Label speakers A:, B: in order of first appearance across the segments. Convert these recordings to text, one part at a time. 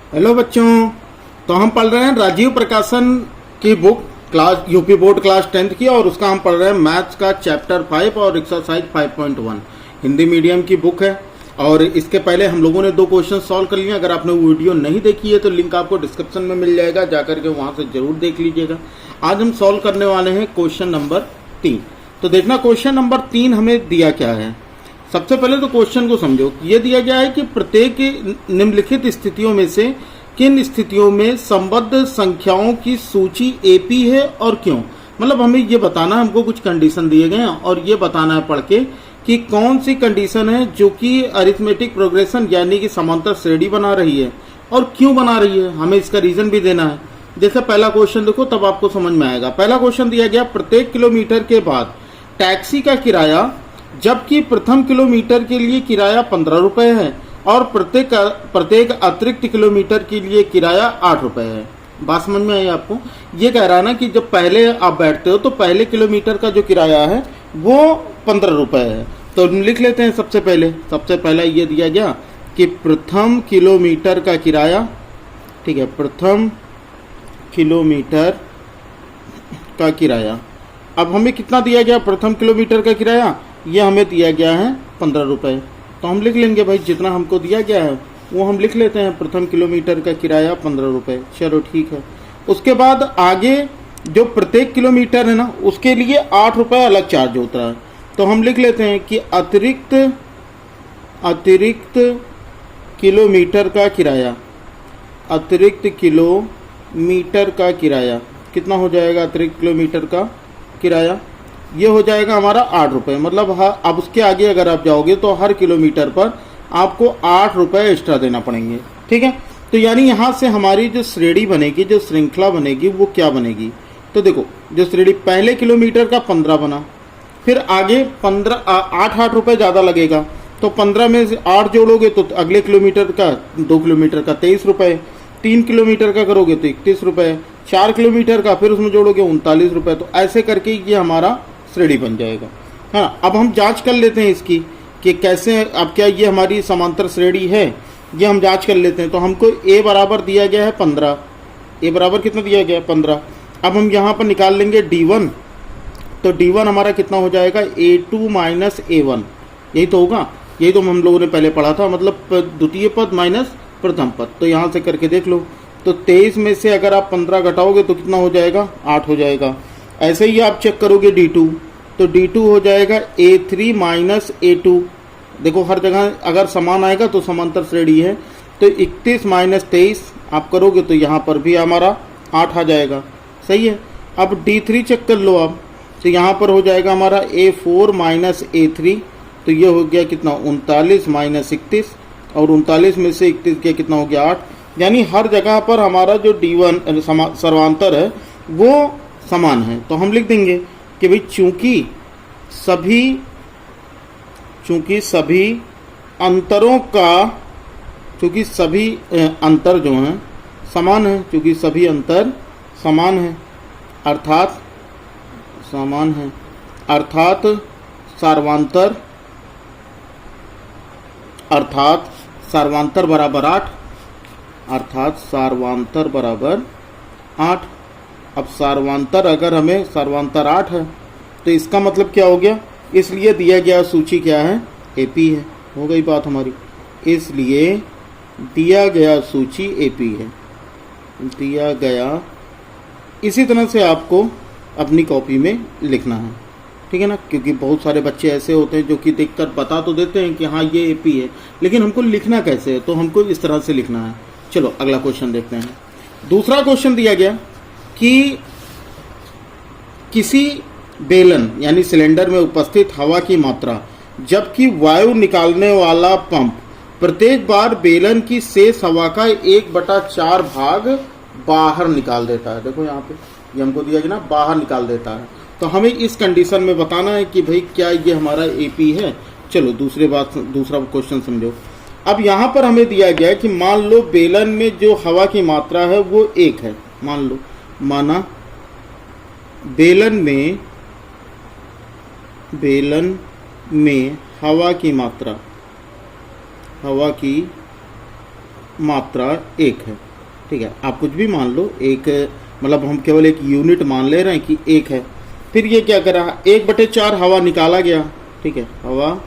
A: Hello बच्चों। तो हम पढ़ रहे हैं राजीव प्रकाशन की book class UP board class 10th की, और उसका हम पढ़ रहे हैं मैथ्स का चैप्टर 5 और एक्सरसाइज 5.1 हिंदी मीडियम की बुक है। और इसके पहले हम लोगों ने 2 क्वेश्चन सॉल्व कर लिए। अगर आपने वो वीडियो नहीं देखी है तो लिंक आपको डिस्क्रिप्शन में मिल जाएगा, जाकर के वहां से जरूर देख लीजिएगा। आज हम सॉल्व करने वाले हैं क्वेश्चन नंबर 3। तो देखना क्वेश्चन नंबर 3 हमें दिया क्या है। सबसे पहले तो क्वेश्चन को समझो। ये दिया गया है कि प्रत्येक निम्नलिखित स्थितियों में से किन स्थितियों में संबद्ध संख्याओं की सूची एपी है और क्यों। मतलब हमें ये बताना, हमको कुछ कंडीशन दिए गए हैं और ये बताना है पढ़ के कि कौन सी कंडीशन है जो कि अरिथमेटिक प्रोग्रेशन यानी कि समांतर श्रेणी बना रही है और क्यों बना रही है। हमें इसका रीजन भी देना है। जैसे पहला क्वेश्चन देखो तब आपको समझ में आएगा। पहला क्वेश्चन दिया गया, प्रत्येक किलोमीटर के बाद टैक्सी का किराया, जबकि प्रथम किलोमीटर के लिए किराया 15 रुपए है और प्रत्येक अतिरिक्त किलोमीटर के लिए किराया 8 रुपए है। बात समझ में आई आपको। ये कह रहा है ना कि जब पहले आप बैठते हो तो पहले किलोमीटर का जो किराया है वो 15 रुपए है। तो लिख लेते हैं। सबसे पहला ये दिया गया कि प्रथम किलोमीटर का किराया, ठीक है, प्रथम किलोमीटर का किराया। अब हमें कितना दिया गया प्रथम किलोमीटर का किराया, ये हमें दिया गया है 15 रुपए। तो हम लिख लेंगे भाई जितना हमको दिया गया है वो हम लिख लेते हैं। प्रथम किलोमीटर का किराया 15 रुपए, चलो ठीक है। उसके बाद आगे जो प्रत्येक किलोमीटर है ना उसके लिए 8 रुपए अलग चार्ज होता है। तो हम लिख लेते हैं कि अतिरिक्त किलोमीटर का किराया, अतिरिक्त किलोमीटर का किराया कितना हो जाएगा। अतिरिक्त किलोमीटर का किराया ये हो जाएगा हमारा 8 रुपये। मतलब अब उसके आगे अगर आप जाओगे तो हर किलोमीटर पर आपको 8 रुपये एक्स्ट्रा देना पड़ेंगे, ठीक है। तो यानी यहाँ से हमारी जो श्रेणी बनेगी, जो श्रृंखला बनेगी, वो क्या बनेगी। तो देखो जो श्रेणी पहले किलोमीटर का 15 बना, फिर आगे 8 रुपये ज़्यादा लगेगा। तो 15 में से 8 जोड़ोगे तो अगले किलोमीटर का 2 किलोमीटर का 23 रुपये, 3 किलोमीटर का करोगे तो 31 रुपये, 4 किलोमीटर का फिर उसमें जोड़ोगे 39 रुपये। तो ऐसे करके ये हमारा श्रेणी बन जाएगा। हाँ, अब हम जांच कर लेते हैं इसकी कि कैसे, अब क्या ये हमारी समांतर श्रेणी है, ये हम जांच कर लेते हैं। तो हमको a बराबर दिया गया है 15, a बराबर कितना दिया गया है 15। अब हम यहाँ पर निकाल लेंगे d1। तो d1 हमारा कितना हो जाएगा a2 माइनस a1, यही तो होगा। यही तो हम लोगों ने पहले पढ़ा था, मतलब द्वितीय पद माइनस प्रथम पद। तो यहाँ से करके देख लो। तो 23 में से अगर आप 15 घटाओगे तो कितना हो जाएगा, 8 हो जाएगा। ऐसे ही आप चेक करोगे d2, तो d2 हो जाएगा a3 माइनस a2। देखो हर जगह अगर समान आएगा तो समांतर श्रेणी है। तो 31 माइनस 23 आप करोगे तो यहाँ पर भी हमारा 8 आ जाएगा, सही है। अब d3 चेक कर लो आप, तो यहाँ पर हो जाएगा हमारा a4 माइनस a3। तो ये हो गया कितना 39 माइनस 31, और 39 में से 31 गया कितना हो गया 8। यानी हर जगह पर हमारा जो d1 सर्वांतर है वो समान है। तो हम लिख देंगे कि भाई चूंकि सभी अंतरों का, चूंकि सभी अंतर जो हैं समान है, चूंकि सभी अंतर समान है अर्थात समान है, अर्थात सार्वांतर बराबर 8, अर्थात सार्वांतर बराबर 8। अब सार्वांतर अगर हमें सार्वांतर 8 है तो इसका मतलब क्या हो गया, इसलिए दिया गया सूची क्या है, एपी है। हो गई बात हमारी। इसलिए दिया गया सूची एपी है, दिया गया। इसी तरह से आपको अपनी कॉपी में लिखना है, ठीक है ना, क्योंकि बहुत सारे बच्चे ऐसे होते हैं जो कि देखकर बता तो देते हैं कि हाँ ये एपी है, लेकिन हमको लिखना कैसे है। तो हमको इस तरह से लिखना है। चलो अगला क्वेश्चन देखते हैं। दूसरा क्वेश्चन दिया गया कि किसी बेलन यानी सिलेंडर में उपस्थित हवा की मात्रा, जबकि वायु निकालने वाला पंप प्रत्येक बार बेलन की शेष हवा का 1/4 भाग बाहर निकाल देता है। देखो यहाँ पे ये हमको दिया गया ना, बाहर निकाल देता है। तो हमें इस कंडीशन में बताना है कि भाई क्या ये हमारा एपी है। चलो दूसरा क्वेश्चन समझो। अब यहाँ पर हमें दिया गया है कि मान लो बेलन में जो हवा की मात्रा है वो 1 है। माना बेलन में हवा की मात्रा एक है। ठीक है, आप कुछ भी मान लो, एक मतलब हम केवल एक यूनिट मान ले रहे हैं कि एक है। फिर ये क्या करा, 1/4 हवा निकाला गया। ठीक है, हवा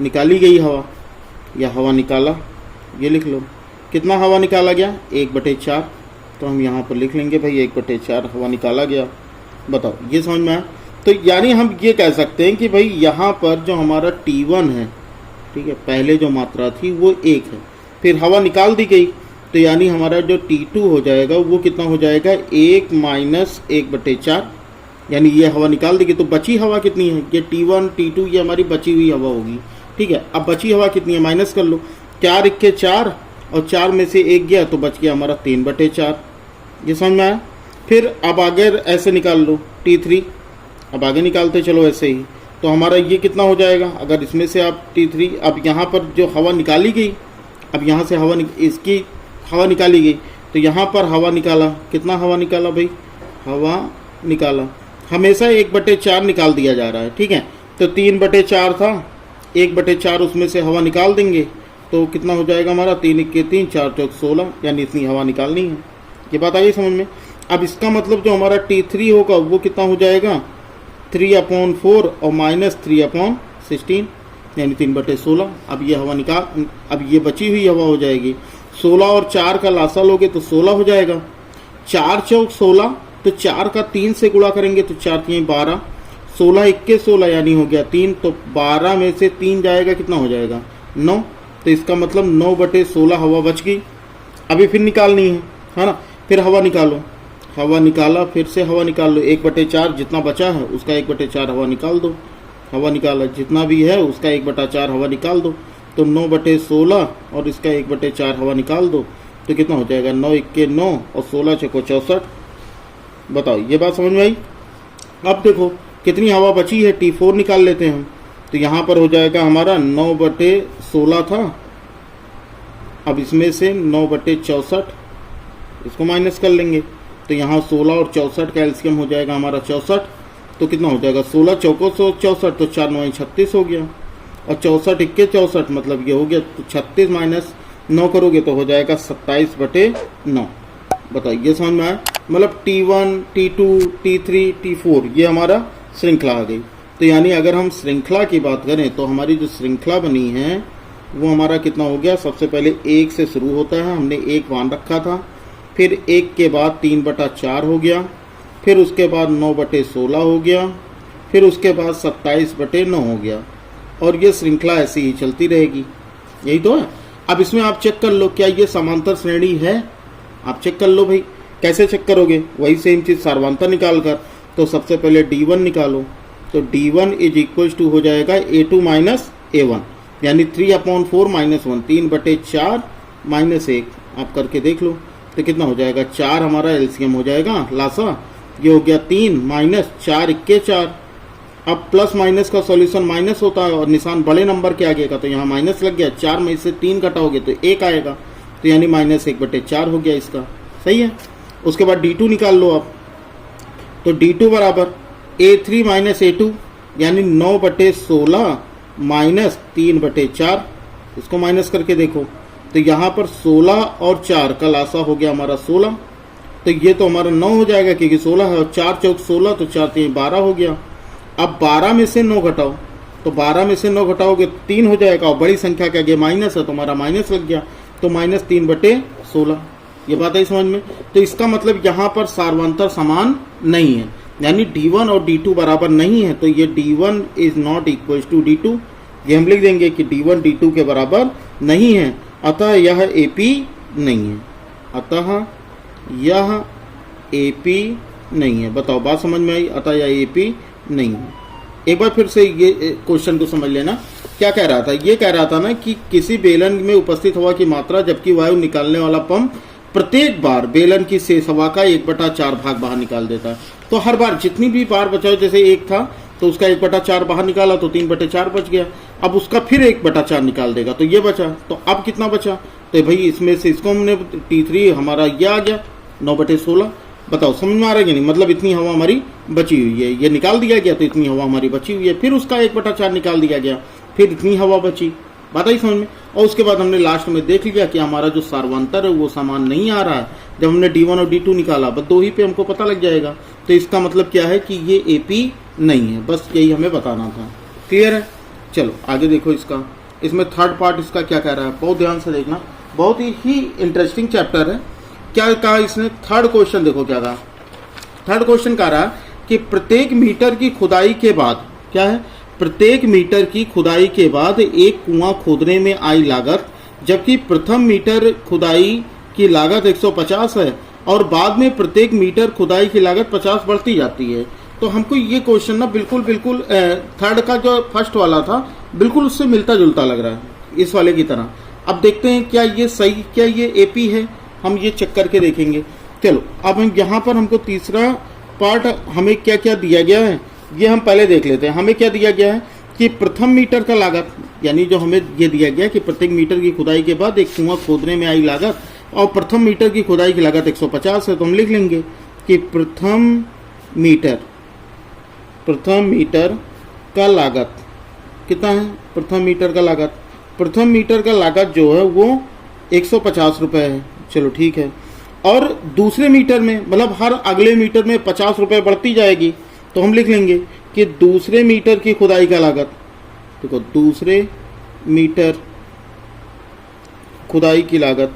A: निकाली गई, हवा या हवा निकाला, ये लिख लो। कितना हवा निकाला गया, 1/4। तो हम यहाँ पर लिख लेंगे भाई 1/4 हवा निकाला गया। बताओ ये समझ में आया। तो यानी हम ये कह सकते हैं कि भाई यहाँ पर जो हमारा T1 है, ठीक है, पहले जो मात्रा थी वो 1 है, फिर हवा निकाल दी गई, तो यानी हमारा जो T2 हो जाएगा वो कितना हो जाएगा, 1 माइनस 1/4। यानी ये हवा निकाल दी गई, तो बची हवा कितनी है, ये T1 T2 ये हमारी बची हुई हवा होगी। ठीक है, अब बची हवा कितनी है, माइनस कर लो। 4 × 4 और 4 में से 1 गया तो बच गया हमारा 3/4। ये समझ में आया। फिर अब आगे ऐसे निकाल लो T3, अब आगे निकालते चलो ऐसे ही, तो हमारा ये कितना हो जाएगा, अगर इसमें से आप T3, अब यहाँ पर जो हवा निकाली गई, अब यहाँ से इसकी हवा निकाली गई, तो यहाँ पर हवा निकाला, कितना हवा निकाला भाई, हवा निकाला, हमेशा 1/4 निकाल दिया जा रहा है। ठीक है, तो 3/4 था, 1/4 उसमें से हवा निकाल देंगे तो कितना हो जाएगा हमारा, 3 × 3 4 × 16, यानी इतनी हवा निकालनी है। ये बात आई समझ में। अब इसका मतलब जो हमारा T3 होगा वो कितना हो जाएगा, 3/4 और माइनस 3/16, यानी 3/16। अब ये हवा निकाल, अब ये बची हुई हवा हो जाएगी, 16 और 4 का लासा लोगे तो 16 हो जाएगा, 4 चौक 16, तो 4 का 3 से गुणा करेंगे तो 4 3 12, 16 × 16 यानी हो गया 3, तो 12 में से 3 जाएगा, कितना हो जाएगा 9। तो इसका मतलब 9/16 हवा बच गई। अभी फिर निकालनी है ना, फिर हवा निकालो, हवा निकाला, फिर से हवा निकाल लो, 1/4 जितना बचा है उसका 1/4 हवा निकाल दो, हवा निकाला, जितना भी है उसका 1/4 हवा निकाल दो, तो 9/16 और इसका 1/4 हवा निकाल दो, तो कितना हो जाएगा, 9 × 9 और 16 × 6 = 64। बताओ ये बात समझ में आई। अब देखो कितनी हवा बची है, T4 निकाल लेते हैं हम, तो यहाँ पर हो जाएगा हमारा 9/16 था, अब इसमें से 9/64 इसको माइनस कर लेंगे, तो यहाँ 16 और 64 का एलसीएम हो जाएगा हमारा 64, तो कितना हो जाएगा, 16 चौको 64, तो 4 9 36 हो गया, और 64 × 64 मतलब ये हो गया, तो 36 माइनस 9 करोगे तो हो जाएगा 27/9। बताइए ये समझ में आया। मतलब T1 T2 T3 T4 ये हमारा श्रृंखला आ गई। तो यानी अगर हम श्रृंखला की बात करें तो हमारी जो श्रृंखला बनी है वो हमारा कितना हो गया, सबसे पहले 1 से शुरू होता है, हमने 1 मान रखा था, फिर 1 के बाद 3/4 हो गया, फिर उसके बाद 9/16 हो गया, फिर उसके बाद 27/9 हो गया, और ये श्रृंखला ऐसी ही चलती रहेगी। यही तो है। अब इसमें आप चेक कर लो क्या ये समांतर श्रेणी है, आप चेक कर लो भाई। कैसे चेक करोगे, वही सेम चीज़ सार्वंतर निकाल कर। तो सबसे पहले D1 निकालो, तो D1 = हो जाएगा A2 माइनस A1, यानी 3/4 - 1, 3/4 - 1, आप करके देख लो तो कितना हो जाएगा, 4 हमारा एलसीएम हो जाएगा, लासा ये हो गया 3 माइनस 4 × 4। अब प्लस माइनस का सॉल्यूशन माइनस होता है और निशान बड़े नंबर के आगे का, तो यहाँ माइनस लग गया, 4 में से 3 घटाओगे तो 1 आएगा, तो यानी -1/4 हो गया इसका। सही है। उसके बाद D2 निकाल लो आप, तो D2 बराबर A3 - A2, यानी 9/16 माइनस 3/4, इसको माइनस करके देखो तो यहाँ पर 16 और 4 का लासा हो गया हमारा 16, तो ये तो हमारा 9 हो जाएगा क्योंकि 16 है, और 4 चौक 16, तो 4 3 12 हो गया। अब 12 में से 9 घटाओ, तो 12 में से 9 घटाओगे 3 हो जाएगा, और बड़ी संख्या के आगे माइनस है तो हमारा माइनस लग गया, तो -3/16। ये बात है समझ में। तो इसका मतलब यहाँ पर सार्वंतर समान नहीं है, यानी D1 और D2 बराबर नहीं है, तो ये D1 = D2, ये हम लिख देंगे कि D1 D2 के बराबर नहीं है, अतः यह AP नहीं है, अतः यह AP नहीं है। बताओ बात समझ में आई, अतः यह AP नहीं है। एक बार फिर से ये क्वेश्चन को समझ लेना, क्या कह रहा था, ये कह रहा था ना कि किसी बेलन में उपस्थित हवा की मात्रा जबकि वायु निकालने वाला पंप प्रत्येक बार बेलन की शेष हवा का 1/4 भाग बाहर निकाल देता है। तो हर बार जितनी भी बार बचाओ, जैसे 1 था तो उसका 1/4 बाहर निकाला तो 3/4 बच गया, अब उसका फिर 1/4 निकाल देगा तो ये बचा, तो अब कितना बचा, तो भाई इसमें से इसको हमने T3 हमारा ये आ गया 9/16। बताओ समझ में आ रहा है कि नहीं, मतलब इतनी हवा हमारी बची हुई है, ये निकाल दिया गया तो इतनी हवा हमारी बची हुई है, फिर उसका 1/4 निकाल दिया गया, फिर इतनी हवा बची, बात आई समझ में। और उसके बाद हमने लास्ट में देख लिया कि हमारा जो सार्वंतर है वो समान नहीं आ रहा है। जब हमने D1 और D2 निकाला बस 2 ही पे हमको पता लग जाएगा, तो इसका मतलब क्या है कि ये AP नहीं है। बस यही हमें बताना था। क्लियर है? चलो आगे देखो इसका, इसमें थर्ड पार्ट इसका क्या कह रहा है, बहुत ध्यान से देखना, बहुत ही इंटरेस्टिंग चैप्टर है। क्या कहा इसने, थर्ड क्वेश्चन देखो क्या कहा। थर्ड क्वेश्चन कह रहा है कि प्रत्येक मीटर की खुदाई के बाद, क्या है, प्रत्येक मीटर की खुदाई के बाद एक कुआं खोदने में आई लागत, जबकि प्रथम मीटर खुदाई की लागत 150 है और बाद में प्रत्येक मीटर खुदाई की लागत 50 बढ़ती जाती है। तो हमको ये क्वेश्चन ना बिल्कुल थर्ड का जो फर्स्ट वाला था बिल्कुल उससे मिलता जुलता लग रहा है, इस वाले की तरह। अब देखते हैं क्या ये सही, क्या ये AP है, हम ये चेक करके देखेंगे। चलो अब हम यहाँ पर हमको तीसरा पार्ट हमें क्या क्या दिया गया है ये हम पहले देख लेते हैं। हमें क्या दिया गया है कि प्रथम मीटर का लागत, यानी जो हमें ये दिया गया कि प्रत्येक मीटर की खुदाई के बाद एक कुआं खोदने में आई लागत और प्रथम मीटर की खुदाई की लागत 150 है। तो हम लिख लेंगे कि प्रथम मीटर का लागत कितना है, प्रथम मीटर का लागत जो है वो 150 रुपये है। चलो ठीक है। और दूसरे मीटर में मतलब हर अगले मीटर में 50 रुपये बढ़ती जाएगी, तो हम लिख लेंगे कि दूसरे मीटर की खुदाई का लागत, देखो दूसरे मीटर खुदाई की लागत,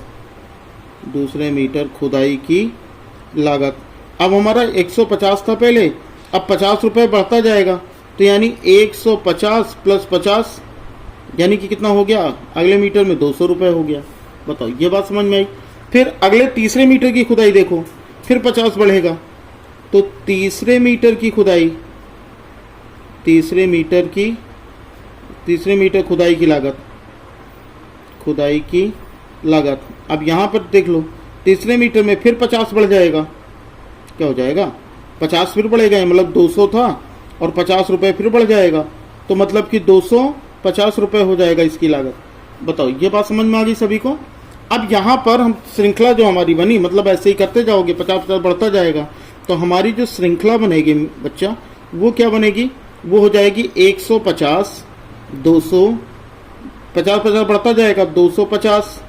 A: दूसरे मीटर खुदाई की लागत। अब हमारा 150 था पहले, अब 50 रुपये बढ़ता जाएगा, तो यानी 150 प्लस 50 यानी कि कितना हो गया, अगले मीटर में 200 रुपये हो गया। बताओ ये बात समझ में आई। फिर अगले तीसरे मीटर की खुदाई देखो, फिर 50 बढ़ेगा, तो तीसरे मीटर खुदाई की लागत, अब यहाँ पर देख लो तीसरे मीटर में फिर 50 बढ़ जाएगा, क्या हो जाएगा 50 फिर बढ़ेगा, मतलब 200 था और 50 रुपये फिर बढ़ जाएगा, तो मतलब कि 250 रुपये हो जाएगा इसकी लागत। बताओ ये बात समझ में आ गई सभी को। अब यहाँ पर हम श्रृंखला जो हमारी बनी, मतलब ऐसे ही करते जाओगे 50-50 बढ़ता जाएगा, तो हमारी जो श्रृंखला बनेगी बच्चा वो क्या बनेगी, वो हो जाएगी 150 200 50-50 बढ़ता जाएगा, 250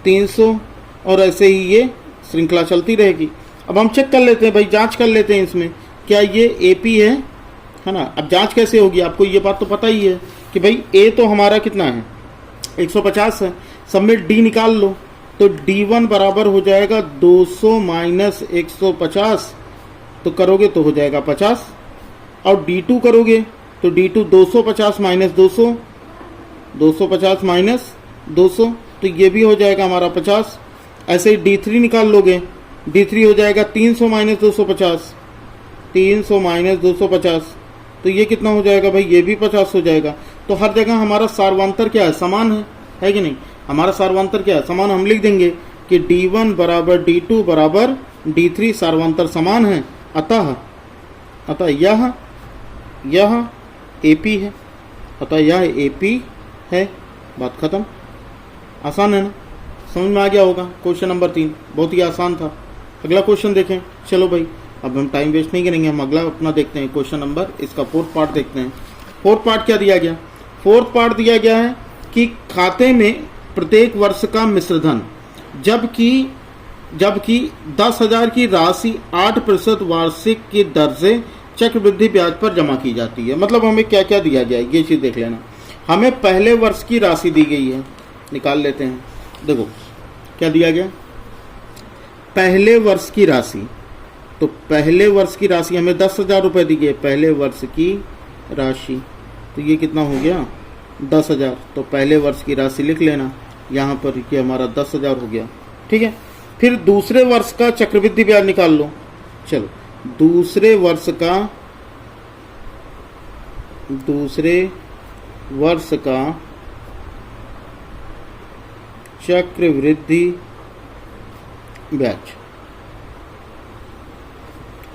A: 300 और ऐसे ही ये श्रृंखला चलती रहेगी। अब हम चेक कर लेते हैं भाई, जांच कर लेते हैं इसमें क्या ये AP है ना। अब जांच कैसे होगी, आपको ये बात तो पता ही है कि भाई A तो हमारा कितना है 150 है, सब में D निकाल लो, तो D1 बराबर हो जाएगा 200 माइनस 150, तो करोगे तो हो जाएगा 50, और D2 करोगे तो D2 250 माइनस 200, 250 माइनस 200, तो ये भी हो जाएगा हमारा 50। ऐसे ही D3 निकाल लोगे, D3 हो जाएगा 300 माइनस 250, 300 माइनस 250, तो ये कितना हो जाएगा भाई, ये भी 50 हो जाएगा। तो हर जगह हमारा सार्वंतर क्या है, समान है कि नहीं। हमारा सार्वंतर क्या है, समान। हम लिख देंगे कि D1 बराबर D2 बराबर D3 सार्वंतर समान है, अतः यह AP है, अतः यह AP है। बात खत्म। आसान है ना, समझ में आ गया होगा। क्वेश्चन नंबर 3 बहुत ही आसान था। अगला क्वेश्चन देखें। चलो भाई अब हम टाइम वेस्ट नहीं करेंगे, हम अगला अपना देखते हैं क्वेश्चन नंबर, इसका फोर्थ पार्ट देखते हैं। फोर्थ पार्ट क्या दिया गया, फोर्थ पार्ट दिया गया है कि खाते में प्रत्येक वर्ष का मिश्रधन, जबकि 10,000 की राशि 8% वार्षिक की दर से चक्रवृद्धि ब्याज पर जमा की जाती है। मतलब हमें क्या क्या दिया गया है ये चीज़ देख लेना। हमें पहले वर्ष की राशि दी गई है, निकाल लेते हैं। देखो क्या दिया गया, पहले वर्ष की राशि, तो पहले वर्ष की राशि हमें 10,000 रुपये दी गई, पहले वर्ष की राशि, तो ये कितना हो गया 10,000, तो पहले वर्ष की राशि लिख लेना यहाँ पर, ये हमारा 10,000 हो गया। ठीक है। फिर दूसरे वर्ष का चक्रवृद्धि ब्याज निकाल लो। चलो दूसरे वर्ष का चक्रवृद्धि ब्याज,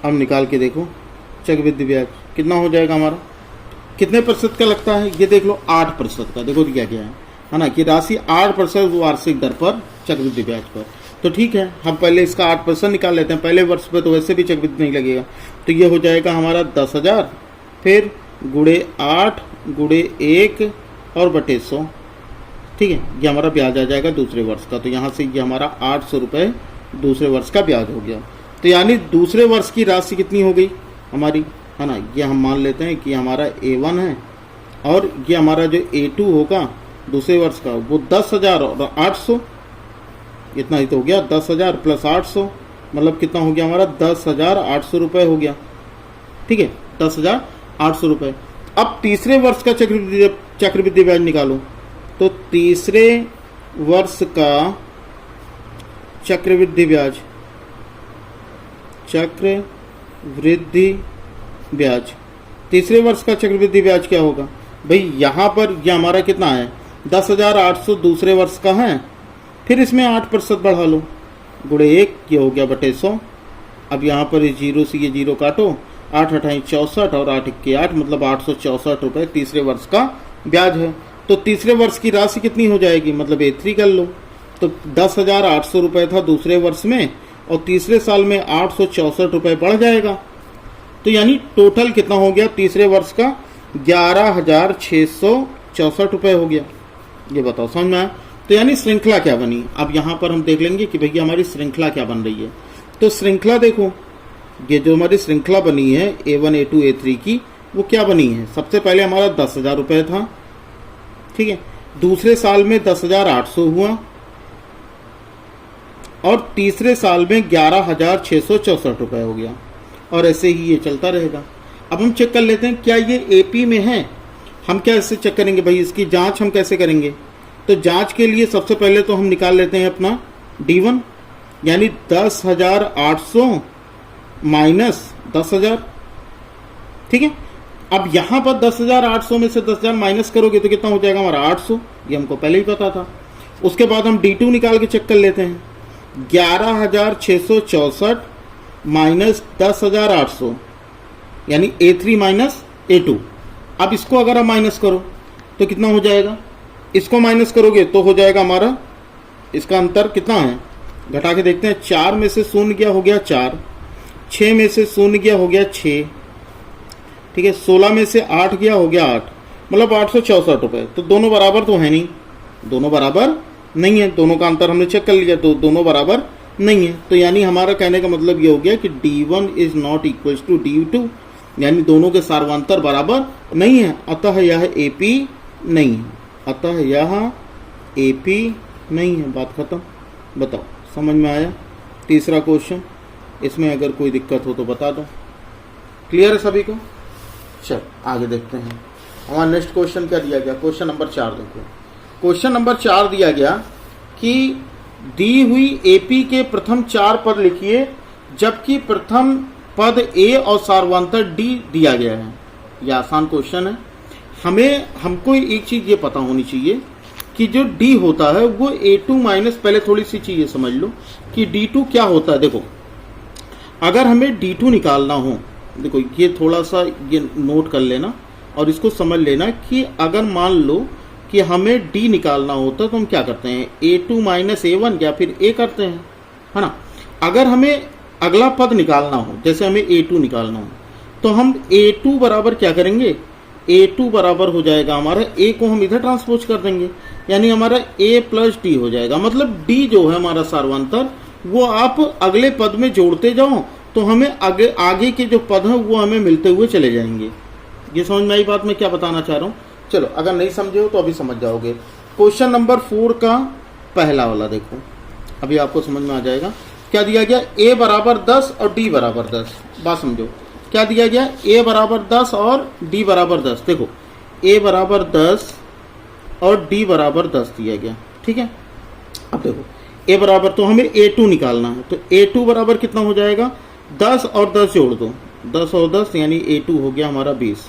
A: अब निकाल के देखो चक्रवृद्धि ब्याज कितना हो जाएगा हमारा, कितने प्रतिशत का लगता है ये देख लो, 8% का। देखो दिया गया है ना कि राशि 8% वार्षिक दर पर चक्रवृद्धि ब्याज पर। तो ठीक है, हम पहले इसका 8% निकाल लेते हैं। पहले वर्ष पे तो वैसे भी चक्रवृद्धि नहीं लगेगा, तो ये हो जाएगा हमारा 10,000, फिर गुणे 8 गुणे 1 और बटे 100, ठीक है, ये हमारा ब्याज आ जाएगा दूसरे वर्ष का। तो यहाँ से ये हमारा 800 रुपये दूसरे वर्ष का ब्याज हो गया। तो यानी दूसरे वर्ष की राशि कितनी हो गई हमारी, है ना, ये हम मान लेते हैं कि हमारा A1 है और ये हमारा जो A2 होगा दूसरे वर्ष का वो 10,000 और 800, इतना ही तो हो गया। 10,000 प्लस 800 मतलब कितना हो गया हमारा 10,800 रुपये हो गया। ठीक है, 10,800 रुपये। अब तीसरे वर्ष का चक्रवृद्धि ब्याज निकालो। तो तीसरे वर्ष का चक्रवृद्धि ब्याज, चक्रवृद्धि ब्याज, तीसरे वर्ष का चक्रवृद्धि ब्याज क्या होगा भाई, यहाँ पर ये हमारा कितना है 10,800 दूसरे वर्ष का है, फिर इसमें 8% बढ़ा लो, गुणे 1, ये हो गया बटे 100। अब यहाँ पर इस जीरो से ये जीरो काटो, 8 8 64 और 8 1 8 मतलब 864 रुपये तीसरे वर्ष का ब्याज है। तो तीसरे वर्ष की राशि कितनी हो जाएगी, मतलब A3 कर लो। तो 10,800 रुपये था दूसरे वर्ष में और तीसरे साल में 864 रुपये बढ़ जाएगा। तो यानी टोटल कितना हो गया तीसरे वर्ष का 11,664 रुपये हो गया। ये बताओ समझ में आया। तो यानी श्रृंखला क्या बनी, अब यहाँ पर हम देख लेंगे कि भैया हमारी श्रृंखला क्या बन रही है। तो श्रृंखला देखो, ये जो हमारी श्रृंखला बनी है A1 A2 A3 की, वो क्या बनी है। सबसे पहले हमारा 10,000 रुपये था, ठीक है, दूसरे साल में 10,800 हुआ और तीसरे साल में 11,664 रुपये हो गया और ऐसे ही ये चलता रहेगा। अब हम चेक कर लेते हैं क्या ये AP में है। हम कैसे चेक करेंगे भाई, इसकी जांच हम कैसे करेंगे। तो जांच के लिए सबसे पहले तो हम निकाल लेते हैं अपना D1, यानी 10,800 माइनस 10,000, ठीक है। अब यहाँ पर 10,800 में से 10,000 माइनस करोगे तो कितना हो जाएगा हमारा 800, ये हमको पहले ही पता था। उसके बाद हम D2 निकाल के चेक कर लेते हैं, 11,664 माइनस 10,800 यानी A3 माइनस A2। अब इसको अगर हम माइनस करो तो कितना हो जाएगा, इसको माइनस करोगे तो हो जाएगा हमारा, इसका अंतर कितना है घटा के देखते हैं। 4 में से 0 गया हो गया 4, 6 में से 0 गया हो गया 6, ठीक है, 16 में से 8 गया हो गया 8, मतलब 864 रुपये। तो दोनों बराबर तो है नहीं, दोनों बराबर नहीं है, दोनों का अंतर हमने चेक कर लिया तो दोनों बराबर नहीं है। तो यानी हमारा कहने का मतलब ये हो गया कि D1 is not equals to D2, यानी दोनों के सार्वंतर बराबर नहीं है, अतः यह AP नहीं है, अतः यह AP नहीं है। बात खत्म। बताओ समझ में आया। तीसरा क्वेश्चन, इसमें अगर कोई दिक्कत हो तो बता दो। क्लियर है सभी को। चल आगे देखते हैं। हमारा नेक्स्ट क्वेश्चन क्या दिया गया, क्वेश्चन नंबर 4 देखो। क्वेश्चन नंबर 4 दिया गया कि दी हुई AP के प्रथम 4 पद लिखिए जबकि प्रथम पद A और सार्वंतर D दिया गया है। यह आसान क्वेश्चन है। हमको एक चीज ये पता होनी चाहिए कि जो D होता है वो A2 माइनस, पहले थोड़ी सी चीजें समझ लो कि D2 क्या होता है। देखो अगर हमें D2 निकालना हो, देखो ये थोड़ा सा ये नोट कर लेना और इसको समझ लेना कि अगर मान लो कि हमें D निकालना होता तो हम क्या करते हैं, A2 माइनस A1 या फिर A करते हैं, है ना। अगर हमें अगला पद निकालना हो, जैसे हमें A2 निकालना हो, तो हम A2 बराबर क्या करेंगे, A2 बराबर हो जाएगा हमारा A को हम इधर ट्रांसपोज कर देंगे, यानी हमारा A प्लस D हो जाएगा। मतलब D जो है हमारा सार्वंतर, वो आप अगले पद में जोड़ते जाओ तो हमें आगे के जो पद हैं वो हमें मिलते हुए चले जाएंगे। ये समझ में आई बात मैं क्या बताना चाह रहा हूँ। चलो अगर नहीं समझे हो तो अभी समझ जाओगे। क्वेश्चन नंबर 4 का पहला वाला देखो, अभी आपको समझ में आ जाएगा। क्या दिया गया, A बराबर 10 और D बराबर 10। बात समझो, क्या दिया गया, A बराबर 10 और D बराबर 10। देखो A बराबर 10 और D बराबर 10 दिया गया, ठीक है। अब देखो A बराबर, तो हमें A2 निकालना है, तो A2 बराबर कितना हो जाएगा, 10 और 10 जोड़ दो, 10 और 10 यानी A2 हो गया हमारा 20।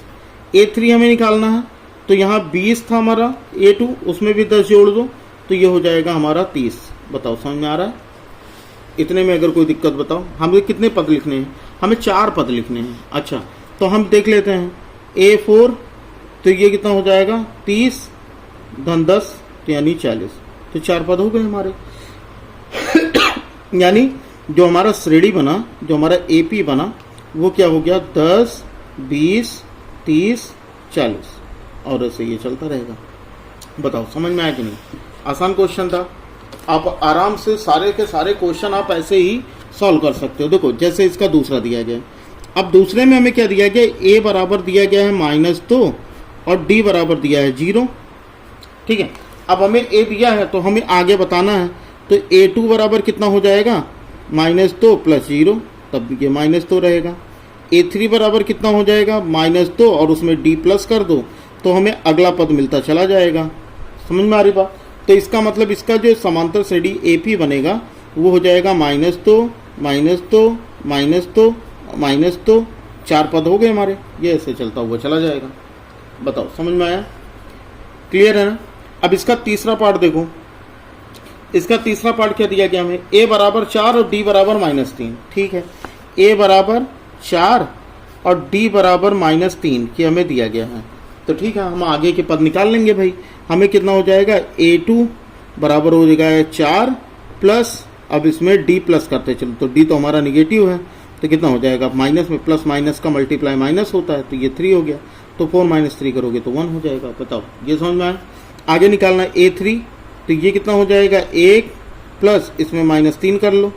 A: A3 हमें निकालना है, तो यहाँ 20 था हमारा A2, उसमें भी 10 जोड़ दो तो ये हो जाएगा हमारा 30। बताओ समझ में आ रहा है। इतने में अगर कोई दिक्कत बताओ। हमें कितने पद लिखने हैं, हमें 4 पद लिखने हैं। अच्छा तो हम देख लेते हैं A4, तो ये कितना हो जाएगा 30 धन 10 तो यानी 40, तो 4 पद हो गए हमारे। यानी जो हमारा श्रेणी बना, जो हमारा AP बना, वो क्या हो गया 10 20 30 40 और ऐसे ये चलता रहेगा। बताओ समझ में आया कि नहीं? आसान क्वेश्चन था, आप आराम से सारे के सारे क्वेश्चन आप ऐसे ही सॉल्व कर सकते हो। देखो जैसे इसका दूसरा दिया गया है, अब दूसरे में हमें क्या दिया गया, a बराबर दिया गया है -2 और d बराबर दिया है 0। ठीक है, अब हमें a दिया है तो हमें आगे बताना है, तो a2 बराबर कितना हो जाएगा, -2 + 0, तब ये -2 रहेगा। a3 बराबर कितना हो जाएगा, -2 और उसमें d प्लस कर दो तो हमें अगला पद मिलता चला जाएगा। समझ में आ रही बात? तो इसका मतलब इसका जो समांतर श्रेणी AP बनेगा वो हो जाएगा -2 -2 -2 4 पद हो गए हमारे, ये ऐसे चलता हुआ चला जाएगा। बताओ समझ में आया? क्लियर है ना? अब इसका तीसरा पार्ट देखो, इसका तीसरा पार्ट क्या दिया गया हमें, a बराबर 4 और d बराबर -3। ठीक है, a बराबर 4 और d बराबर -3 की हमें दिया गया है, तो ठीक है हम आगे के पद निकाल लेंगे भाई। हमें कितना हो जाएगा, a2 बराबर हो जाएगा 4 प्लस, अब इसमें d प्लस करते चलो, तो d तो हमारा निगेटिव है तो कितना हो जाएगा, माइनस में प्लस माइनस का मल्टीप्लाई माइनस होता है, तो ये 3 हो गया, तो 4 - 3 करोगे तो 1 हो जाएगा। बताओ ये समझ में आया? आगे निकालना a3, तो ये कितना हो जाएगा, 1 प्लस इसमें -3 कर लो,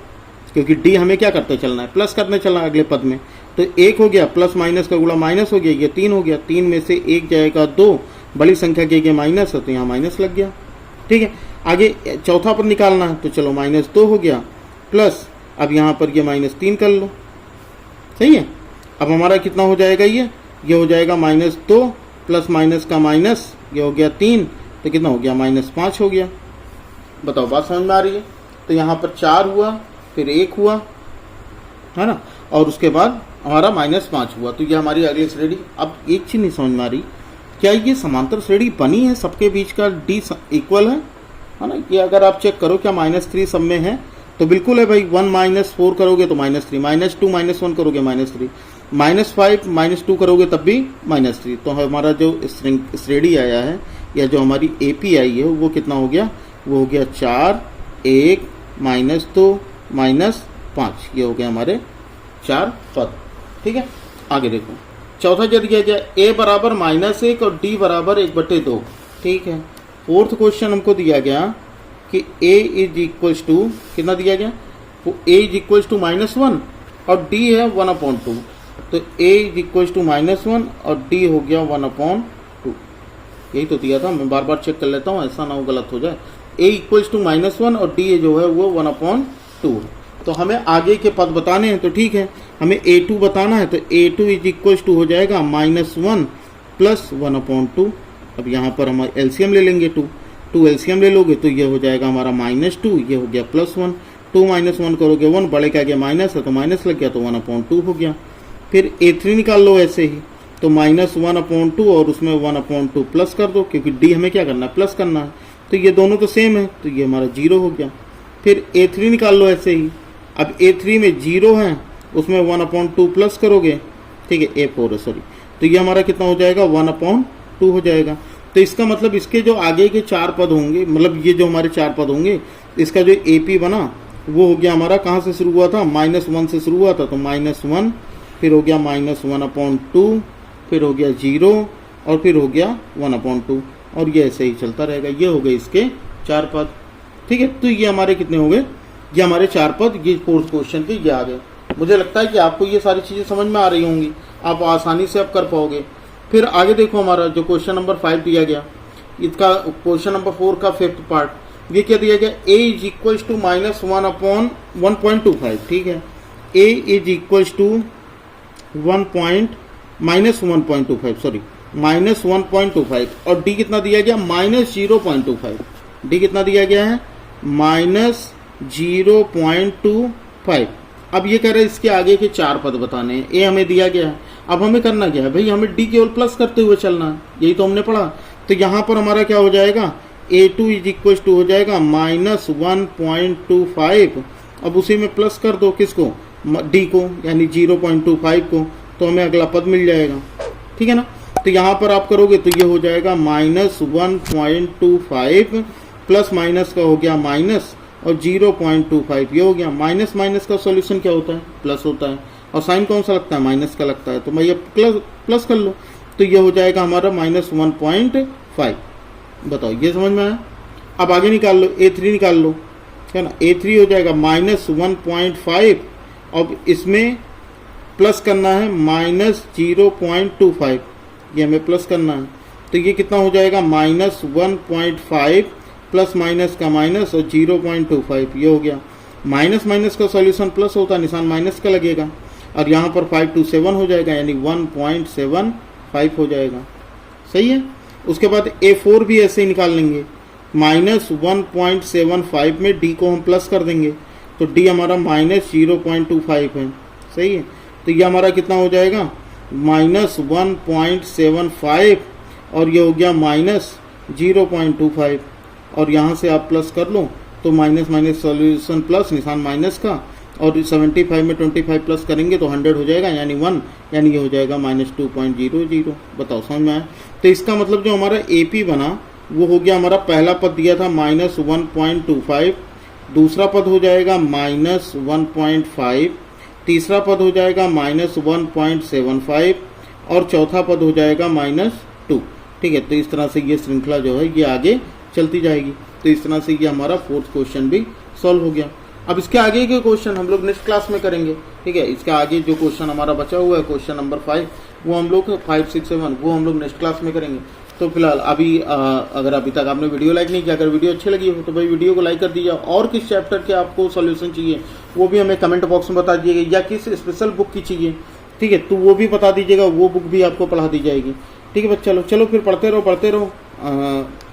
A: क्योंकि d हमें क्या करते चलना है, प्लस करने चलना है अगले पद में, तो 1 हो गया प्लस माइनस का गुणा माइनस हो गया, ये 3 हो गया, 3 में से 1 जाएगा 2, बड़ी संख्या के माइनस है तो यहाँ माइनस लग गया। ठीक है, आगे चौथा पद निकालना है, तो चलो -2 हो गया प्लस, अब यहाँ पर ये -3 कर लो, सही है। अब हमारा कितना हो जाएगा, ये हो जाएगा -2 प्लस माइनस का माइनस, ये हो गया 3, तो कितना हो गया, -5 हो गया। बताओ बात समझ में आ रही है? तो यहाँ पर 4 हुआ, फिर 1 हुआ, है ना, और उसके बाद हमारा -5 हुआ, तो ये हमारी अगली श्रेणी। अब एक चीज नहीं समझ में आ रही, क्या ये समांतर श्रेणी बनी है, सबके बीच का d इक्वल है ना? ये अगर आप चेक करो क्या -3 सब में है, तो बिल्कुल है भाई। 1 - 4 करोगे तो -3, -2 - 1 करोगे -3, -5 - 2 करोगे तब भी -3। तो हमारा जो श्रेणी आया है या जो हमारी AP आई है वो कितना हो गया, वो हो गया 4 1 -2 -5, ये हो गया हमारे 4 पद। ठीक है, आगे देखो चौथा क्या दिया गया, a बराबर -1 और d बराबर 1/2। ठीक है, फोर्थ क्वेश्चन हमको दिया गया कि a इज इक्वल्स टू, कितना दिया गया, तो a इज इक्वल्स टू -1 और d है 1/2, तो a इज इक्वल्स टू -1 और d हो गया 1/2। यही तो दिया था, मैं बार बार चेक कर लेता हूँ ऐसा ना हो गलत हो जाए। a इक्वल्स टू -1 और d जो है वो 1/2 है। तो हमें आगे के पद बताने हैं, तो ठीक है हमें a2 बताना है, तो a2 इज इक्वल्स टू हो जाएगा -1 प्लस 1/2। अब यहाँ पर हम एलसीएम ले लेंगे, 2 एलसीएम ले लोगे तो ये हो जाएगा हमारा -2, ये हो गया +1, 2 - 1 करोगे 1, बड़े का आगे माइनस है तो माइनस लग गया, तो 1/2 हो गया। फिर a3 निकाल लो ऐसे ही, तो -1/2 और उसमें 1/2 प्लस कर दो, क्योंकि d हमें क्या करना है, प्लस करना है, तो ये दोनों तो सेम है, तो ये हमारा 0 हो गया। फिर a3 निकाल लो ऐसे ही, अब a3 में 0 है, उसमें 1/2 प्लस करोगे, ठीक है, a4 है सॉरी, तो ये हमारा कितना हो जाएगा, 1/2 हो जाएगा। तो इसका मतलब इसके जो आगे के 4 पद होंगे, मतलब ये जो हमारे 4 पद होंगे, इसका जो AP बना वो हो गया हमारा, कहाँ से शुरू हुआ था, -1 से शुरू हुआ था, तो -1, फिर हो गया -1/2, फिर हो गया 0 और फिर हो गया 1/2, और ये ऐसे ही चलता रहेगा। ये हो गए इसके 4 पद। ठीक है, तो ये हमारे कितने हो गए, ये हमारे 4 पद, ये फोर्थ क्वेश्चन के ये आ गए। मुझे लगता है कि आपको ये सारी चीज़ें समझ में आ रही होंगी, आप आसानी से अब कर पाओगे। फिर आगे देखो हमारा जो क्वेश्चन नंबर 5 दिया गया, इसका क्वेश्चन नंबर 4 का 5th पार्ट, ये क्या दिया गया, a इज इक्वल्स टू -1/1.25। ठीक है, a is equals to -1.25 sorry -1.25 और d कितना दिया गया, -0.25। d कितना दिया गया है, -0.25। अब ये कह रहे हैं इसके आगे के 4 पद बताने हैं, a हमें दिया गया है। अब हमें करना क्या है भाई, हमें d केवल प्लस करते हुए चलना है, यही तो हमने पढ़ा। तो यहाँ पर हमारा क्या हो जाएगा, a2 इज इक्वल टू हो जाएगा -1.25। अब उसी में प्लस कर दो किसको, d को, यानी 0.25 को, तो हमें अगला पद मिल जाएगा। ठीक है ना, तो यहाँ पर आप करोगे तो ये हो जाएगा -1.25 प्लस माइनस का हो गया माइनस और 0.25 ये हो गया। माइनस माइनस का सॉल्यूशन क्या होता है, प्लस होता है, और साइन कौन सा लगता है, माइनस का लगता है, तो मैं ये प्लस कर लो, तो ये हो जाएगा हमारा -1.5। बताओ ये समझ में आया। अब आगे निकाल लो, A3 निकाल लो, है ना। A3 हो जाएगा -1.5, अब इसमें प्लस करना है -0.25, ये हमें प्लस करना है। तो ये कितना हो जाएगा -1.5 प्लस माइनस का माइनस और 0.25, ये हो गया। माइनस माइनस का सॉल्यूशन प्लस होता है, निशान माइनस का लगेगा, और यहाँ पर 5 to 7 हो जाएगा, यानी 1.75 हो जाएगा। सही है। उसके बाद A4 भी ऐसे ही निकाल लेंगे, -1.75 में D को हम प्लस कर देंगे, तो D हमारा -0.25 है। सही है। तो ये हमारा कितना हो जाएगा -1.75, और ये हो गया -0.25, और यहाँ से आप प्लस कर लो तो माइनस माइनस सॉल्यूशन प्लस, निशान माइनस का, और 75 में 25 प्लस करेंगे तो 100 हो जाएगा, यानी 1, यानी ये हो जाएगा -2.00। बताओ समझ में आया। तो इसका मतलब जो हमारा AP बना वो हो गया, हमारा पहला पद दिया था -1.25, दूसरा पद हो जाएगा -1.5, तीसरा पद हो जाएगा -1.75, और चौथा पद हो जाएगा -2। ठीक है। तो इस तरह से ये श्रृंखला जो है ये आगे चलती जाएगी। तो इस तरह से ये हमारा 4th क्वेश्चन भी सॉल्व हो गया। अब इसके आगे के क्वेश्चन हम लोग नेक्स्ट क्लास में करेंगे। ठीक है। इसके आगे जो क्वेश्चन हमारा बचा हुआ है, क्वेश्चन नंबर 5, वो हम लोग 5, 6, 7 वो हम लोग नेक्स्ट क्लास में करेंगे। तो फिलहाल अभी अगर अभी तक आपने वीडियो लाइक नहीं किया, अगर वीडियो अच्छी लगी हो तो भाई वीडियो को लाइक कर दीजिए, और किस चैप्टर के आपको सॉल्यूशन चाहिए वो भी हमें कमेंट बॉक्स में बता दीजिएगा, या किस स्पेशल बुक की चाहिए। ठीक है। तो वो भी बता दीजिएगा, वो बुक भी आपको पढ़ा दी जाएगी। ठीक है बच्चा, चलो फिर पढ़ते रहो।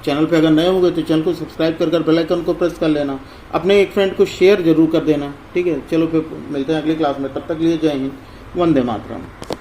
A: चैनल पे अगर नए होंगे तो चैनल को सब्सक्राइब कर बेल आइकन को प्रेस कर लेना, अपने एक फ्रेंड को शेयर जरूर कर देना। ठीक है। चलो फिर मिलते हैं अगली क्लास में, तब तक लिए जय हिंद, वंदे मातरम।